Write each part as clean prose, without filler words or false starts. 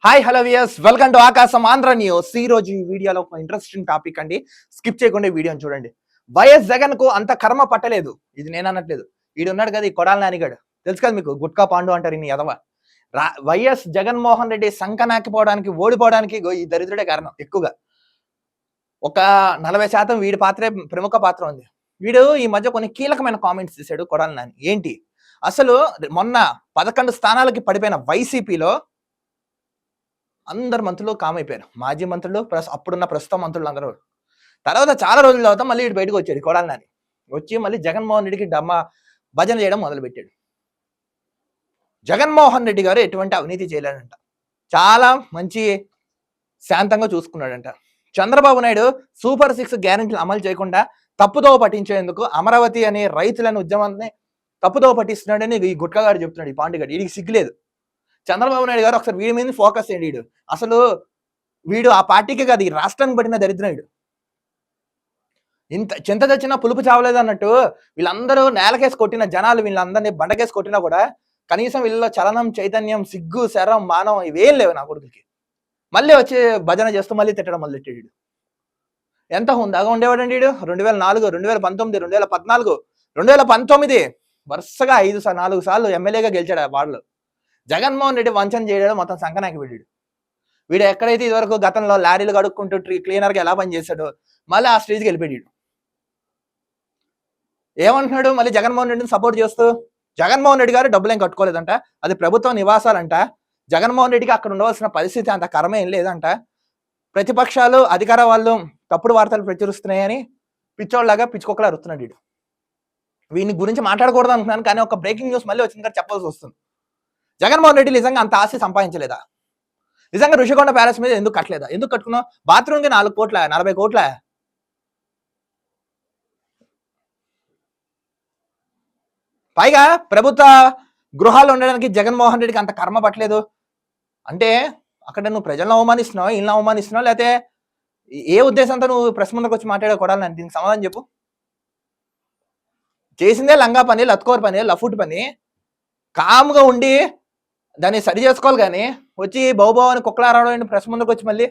Hi hello viewers, welcome to ఆకాశం Andhra news. ఈ రోజు ఈ వీడియోలో ఒక ఇంట్రెస్టింగ్ టాపిక్ అండి. స్కిప్ చేయకుండా వీడియోని చూడండి. వైఎస్ జగన్ కు అంత కర్మ పట్టలేదు. ఇది నేను అనట్లేదు. వీడు ఉన్నాడు కదా, ఈ కొడాల నానిగాడు, తెలుసు కదా మీకు, గుట్కా పాండు అంటారు ఈ ఎదవ. వైఎస్ జగన్మోహన్ రెడ్డి సంకనాకిపోవడానికి, ఓడిపోవడానికి ఈ దరిద్రుడే కారణం. ఎక్కువగా ఒక 40% వీడి పాత్రే ప్రముఖ పాత్ర ఉంది. వీడు ఈ మధ్య కొన్ని కీలకమైన కామెంట్స్ చేశాడు కొడాల నాని. ఏంటి అసలు? మొన్న 11 స్థానాలకి పడిపోయిన వైసీపీలో అందరు మంత్రులు కామైపోయారు. మాజీ మంత్రులు ప్లస్ అప్పుడున్న ప్రస్తుత మంత్రులు అందరూ. తర్వాత చాలా రోజుల తర్వాత మళ్ళీ ఇటు బయటకు వచ్చాడు కొడాలి నాని. వచ్చి మళ్ళీ జగన్మోహన్ రెడ్డికి భజన చేయడం మొదలుపెట్టాడు. జగన్మోహన్ రెడ్డి గారు ఎటువంటి అవినీతి చేయలేడంట. చాలా మంచి శాంతంగా చూసుకున్నాడంట. చంద్రబాబు నాయుడు సూపర్ 6 గ్యారెంటీలు అమలు చేయకుండా తప్పుదోవ పట్టించేందుకు అమరావతి అనే రైతులని ఉద్యమాన్ని తప్పుదోవ పట్టిస్తున్నాడని ఈ గుట్కా గారు చెప్తున్నాడు. ఈ పాండుగాడు, వీడికి సిగ్గులేదు. చంద్రబాబు నాయుడు గారు ఒకసారి వీడి మీద ఫోకస్ చేయండి. వీడు అసలు వీడు ఆ పార్టీకి కాదు, ఈ రాష్ట్రానికి పట్టిన దరిద్రుడు. ఇంత చింత తెచ్చినా పులుపు చావలేదు అన్నట్టు వీళ్ళందరూ నేలకేసి కొట్టిన జనాలు, వీళ్ళందరినీ బండకేసి కొట్టినా కూడా కనీసం వీళ్ళలో చలనం, చైతన్యం, సిగ్గు, శరం, మానం ఇవేం లేవు నా కొడుకులకి. మళ్ళీ వచ్చి భజన చేస్తూ మళ్ళీ తిట్టడం మొదలెట్టాడు. వీడు ఎంత హుందాగా ఉండేవాడండి వీడు. 2004, 2019, 2014, 2019 వరుసగా 4 సార్లు ఎమ్మెల్యేగా గెలిచాడు ఆ వార్డులో. జగన్మోహన్ రెడ్డి వంచన చేయడం మొత్తం సంకనాకి వీడు. వీడు ఎక్కడైతే ఇదివరకు గతంలో లారీలు కడుక్కుంటూ క్లీనర్గా ఎలా పనిచేశాడో మళ్ళీ ఆ స్టేజ్కి వెళ్ళిపోయాడు. ఏమంటున్నాడు మళ్ళీ జగన్మోహన్ రెడ్డిని సపోర్ట్ చేస్తూ? జగన్మోహన్ రెడ్డి గారు డబ్బులు ఏం కట్టుకోలేదంట, అది ప్రభుత్వ నివాసాలంట. జగన్మోహన్ రెడ్డికి అక్కడ ఉండవలసిన పరిస్థితి అంత కర్మ ఏం లేదంట. ప్రతిపక్షాలు, అధికార వాళ్ళు తప్పుడు వార్తలు ప్రచురిస్తున్నాయని పిచ్చోళ్ళలాగా పిచ్చుకోకలా అరుస్తున్నాడు వీడు. వీని గురించి మాట్లాడకూడదు అనుకున్నాను, కానీ ఒక బ్రేకింగ్ న్యూస్ మళ్ళీ వచ్చింది కదా, చెప్పాల్సి వస్తుంది. జగన్మోహన్ రెడ్డి నిజంగా అంత ఆస్తి సంపాదించలేదా? నిజంగా ఋషికొండ ప్యాలెస్ మీద ఎందుకు కట్టలేదా? ఎందుకు కట్టుకున్నావు? బాత్రూమ్కి 4 కోట్ల, 40 కోట్ల. పైగా ప్రభుత్వ గృహాలు ఉండడానికి జగన్మోహన్ రెడ్డికి అంత కర్మ పట్టలేదు అంటే అక్కడ నువ్వు ప్రజలను అవమానిస్తున్నావు, ఇళ్ళని అవమానిస్తున్నావు, లేకపోతే ఏ ఉద్దేశంతో నువ్వు ప్రెస్ ముందుకు వచ్చి మాట్లాడే కొడాలని? దీనికి సమాధానం చెప్పు. చేసిందే లంగా పని, లత్కోర్ పని, లఫుట్ పని. కామ్గా ఉండి దాన్ని సరి చేసుకోవాలి, కానీ వచ్చి బౌబావు అని కుక్కలారాడు ప్రెస్ ముందుకు వచ్చి మళ్ళీ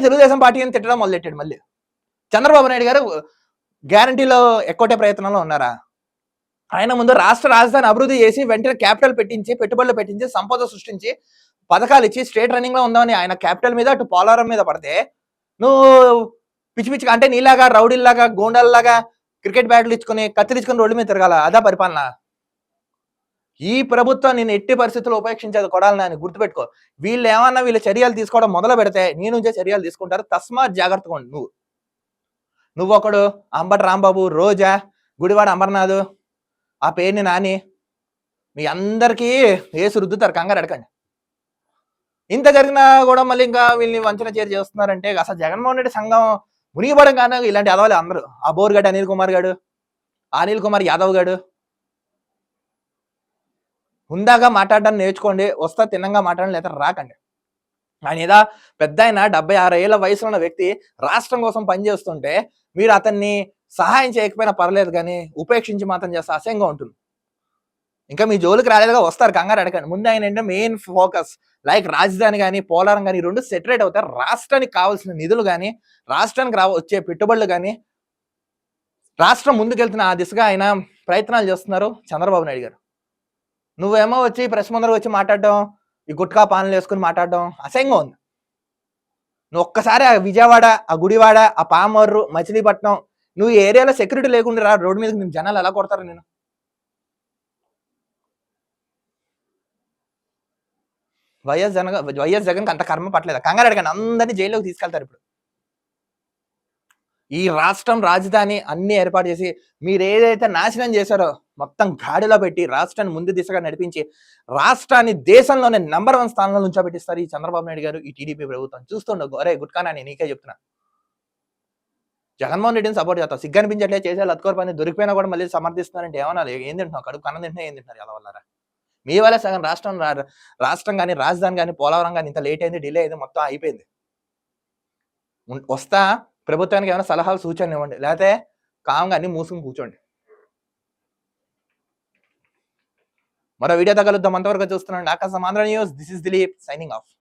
తెలుగుదేశం పార్టీ అని తిట్టడం మొదలెట్టాడు. మళ్ళీ చంద్రబాబు నాయుడు గారు గ్యారంటీలో ఎక్కొట్టే ప్రయత్నంలో ఉన్నారా? ఆయన ముందు రాష్ట్ర రాజధాని అభివృద్ధి చేసి వెంటనే క్యాపిటల్ పెట్టించి, పెట్టుబడులు పెట్టించి, సంపద సృష్టించి, పథకాలు ఇచ్చి స్టేట్ రన్నింగ్ లో ఉందామని ఆయన క్యాపిటల్ మీద అటు పోలవరం మీద పడితే నువ్వు పిచ్చి పిచ్చిగా అంటే నీలాగా రౌడీల్లాగా, గోండాల్లాగా క్రికెట్ బ్యాట్లు ఇచ్చుకొని, కత్తిరించుకొని రోడ్డు మీద తిరగాల? అదా పరిపాలన? ఈ ప్రభుత్వం నేను ఎట్టి పరిస్థితుల్లో ఉపేక్షించేది కొడాలని అని గుర్తుపెట్టుకో. వీళ్ళు ఏమన్నా వీళ్ళ చర్యలు తీసుకోవడం మొదలు పెడితే నీ నుంచే చర్యలు తీసుకుంటారు. తస్మాత్ జాగ్రత్తగా ఉండి. నువ్వు ఒకడు అంబటి రాంబాబు, రోజా, గుడివాడ అమర్నాథ్, ఆ పేరుని నాని, మీ అందరికీ వేసి రుద్దుతారు, కంగారు అడకండి. ఇంత జరిగినా కూడా మళ్ళీ ఇంకా వీళ్ళని వంచన చేరి చేస్తున్నారంటే అసలు జగన్మోహన్ రెడ్డి సంఘం మునిగిపోవడం కానీ ఇలాంటి అదవాలి అందరూ. ఆ బోర్గడ్డ అనిల్ కుమార్ గాడు, అనిల్ కుమార్ యాదవ్ గాడు, హుందాగా మాట్లాడడానికి నేర్చుకోండి. వస్తా తిన్నంగా మాట్లాడండి, లేదా రాకండి. ఆయన ఏదా పెద్ద ఆయన 76 ఏళ్ల వయసులో ఉన్న వ్యక్తి రాష్ట్రం కోసం పనిచేస్తుంటే మీరు అతన్ని సహాయం చేయకపోయినా పర్లేదు, కానీ ఉపేక్షించి మాత్రం చేస్తే అసహ్యంగా ఉంటుంది. ఇంకా మీ జోలికి రాలేదుగా, వస్తారు, కంగారు అడగండి. ముందు ఆయన ఏంటంటే మెయిన్ ఫోకస్ లైక్ రాజధాని కానీ, పోలవరం కానీ 2 సెటరేట్ అవుతారు. రాష్ట్రానికి కావాల్సిన నిధులు కానీ, రాష్ట్రానికి వచ్చే పెట్టుబడులు కానీ, రాష్ట్రం ముందుకెళ్తున్న ఆ దిశగా ఆయన ప్రయత్నాలు చేస్తున్నారు చంద్రబాబు నాయుడు గారు. నువ్వేమో వచ్చి ప్రెస్ ముందర వచ్చి మాట్లాడడం, ఈ గుట్కా పాలనలు వేసుకుని మాట్లాడడం అసహ్యంగా ఉంది. నువ్వు ఒక్కసారి ఆ విజయవాడ, ఆ గుడివాడ, ఆ పామర్రు, మచిలీపట్నం, నువ్వు ఈ ఏరియాలో సెక్యూరిటీ లేకుండా రా, రోడ్డు మీద నేను జనాలు ఎలా కొడతారు నేను? వైఎస్ జగన్కి అంత కర్మ పట్టలేదా? కంగారు అడగండి, అందరినీ జైల్లోకి తీసుకెళ్తారు. ఇప్పుడు ఈ రాష్ట్రం రాజధాని అన్ని ఏర్పాటు చేసి మీరు ఏదైతే నాశనం చేశారో మొత్తం గాడిలో పెట్టి రాష్ట్రాన్ని ముందు దిశగా నడిపించి రాష్ట్రాన్ని దేశంలోనే నెంబర్ 1 స్థానంలో ఉంచబెట్టిస్తారు ఈ చంద్రబాబు నాయుడు గారు, ఈ టీడీపీ ప్రభుత్వం. చూస్తుండవు. అరే గుట్కానా, నేను నీకే చెప్తున్నా. జగన్మోహన్ రెడ్డిని సపోర్ట్ చేస్తావు, సిగ్గు అనిపించట్లే చేసే లత్కోర్ పని దొరికిపోయినా కూడా మళ్ళీ సమర్థిస్తున్నారంటే ఏమన్నా? ఏం తింటున్నావు? కడుపు కన్నం తింటున్నా ఏం తింటున్నారు ఎలా వల్ల? మీ వల్ల సగం రాష్ట్రం కానీ, రాజధాని కానీ, పోలవరం కానీ ఇంత లేట్ అయింది, డిలే అయింది, మొత్తం అయిపోయింది. వస్తా ప్రభుత్వానికి ఏమైనా సలహాలు, సూచనలు ఇవ్వండి, లేకపోతే కామ్గా అన్ని మూసుకుని కూర్చోండి. మరో వీడియో తగలుద్దాం. అంతవరకు చూస్తున్నాను ఆకాశం Andhra news. This is Dilip signing off.